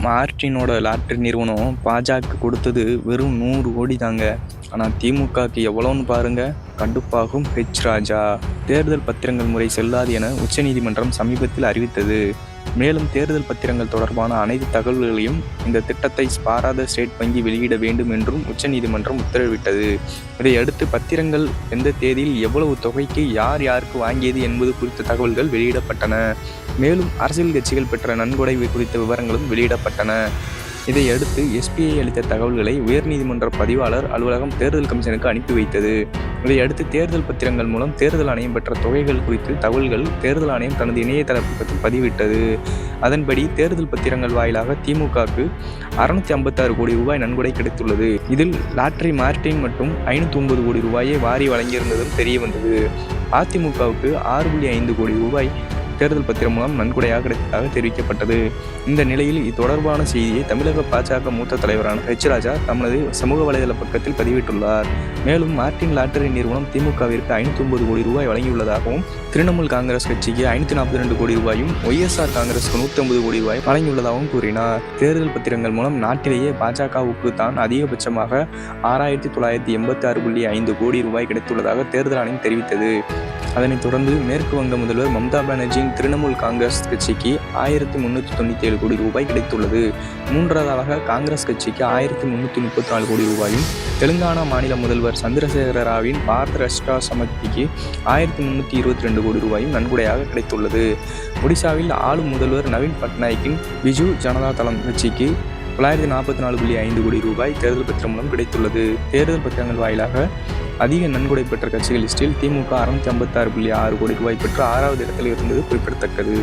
மார்டினோட lottery நிறுவனம் பாஜக கொடுத்தது வெறும் 100 கோடி தாங்க. ஆனால் திமுகக்கு எவ்வளோன்னு பாருங்க. கடுப்பாகும் ராஜா. தேர்தல் பத்திரங்கள் முறை செல்லாது என உச்சநீதிமன்றம் சமீபத்தில் அறிவித்தது. மேலும் தேர்தல் பத்திரங்கள் தொடர்பான அனைத்து தகவல்களையும் இந்த திட்டத்தை பாராத ஸ்டேட் வங்கி வெளியிட வேண்டும் என்றும் உச்சநீதிமன்றம் உத்தரவிட்டது. இதையடுத்து பத்திரங்கள் எந்த தேதியில் எவ்வளவு தொகைக்கு யார் யாருக்கு வாங்கியது என்பது குறித்த தகவல்கள் வெளியிடப்பட்டன. மேலும் அரசியல் கட்சிகள் பெற்ற நன்கொடை குறித்த விவரங்களும் வெளியிடப்பட்டன. இதையடுத்து எஸ்பிஐ அளித்த தகவல்களை உயர்நீதிமன்ற பதிவாளர் அலுவலகம் தேர்தல் கமிஷனுக்கு அனுப்பி வைத்தது. இதையடுத்து தேர்தல் பத்திரங்கள் மூலம் தேர்தல் ஆணையம் பெற்ற தொகைகள் குறித்து தகவல்கள் தேர்தல் ஆணையம் தனது இணையதள பக்கத்தில் பதிவிட்டது. அதன்படி தேர்தல் பத்திரங்கள் வாயிலாக திமுகவுக்கு 656 கோடி ரூபாய் நன்கொடை கிடைத்துள்ளது. இதில் லாட்டரி மார்டின் மற்றும் 509 கோடி ரூபாயை வாரி வழங்கியிருந்ததும் தெரிய வந்தது. அதிமுகவுக்கு 6.5 கோடி ரூபாய் தேர்தல் பத்திரம் மூலம் நன்கொடையாக கிடைத்ததாக தெரிவிக்கப்பட்டது. இந்த நிலையில் இது தொடர்பான செய்தியை தமிழக பாஜக மூத்த தலைவரான ராஜா தமது சமூக வலைதள பக்கத்தில் பதிவிட்டுள்ளார். மேலும் மார்டின் லாட்டரி நிறுவனம் திமுகவிற்கு 509 கோடி ரூபாய் வழங்கியுள்ளதாகவும், திரிணாமுல் காங்கிரஸ் கட்சிக்கு 542 கோடி ரூபாயும், ஒய்எஸ்ஆர் காங்கிரஸுக்கு 150 கோடி ரூபாய் வழங்கியுள்ளதாகவும் கூறினார். தேர்தல் பத்திரங்கள் மூலம் நாட்டிலேயே பாஜகவுக்கு தான் அதிகபட்சமாக 6986.5 கோடி ரூபாய் கிடைத்துள்ளதாக தேர்தல் ஆணையம் தெரிவித்தது. அதனைத் தொடர்ந்து மேற்கு வங்க முதல்வர் மம்தா பானர்ஜியின் திரிணாமுல் காங்கிரஸ் கட்சிக்கு 1397 கோடி ரூபாய் கிடைத்துள்ளது. மூன்றாவதாக காங்கிரஸ் கட்சிக்கு 1334 கோடி ரூபாயும், தெலுங்கானா மாநில முதல்வர் சந்திரசேகர ராவின் பாரத ராஷ்டிரா சமிதிக்கு 1322 கோடி ரூபாயும் நன்கொடையாக கிடைத்துள்ளது. ஒடிசாவில் ஆளும் முதல்வர் நவீன் பட்நாயக்கின் பிஜு ஜனதா தளம் கட்சிக்கு 944.5 கோடி ரூபாய் தேர்தல் பத்திரம் மூலம் கிடைத்துள்ளது. தேர்தல் பத்திரங்கள் வாயிலாக அதிக நன்கொடை பெற்ற கட்சிகள் லிஸ்டில் திமுக 656.6 கோடி ரூபாய் பெற்று 6வது இடத்தில் இருந்தது குறிப்பிடத்தக்கது.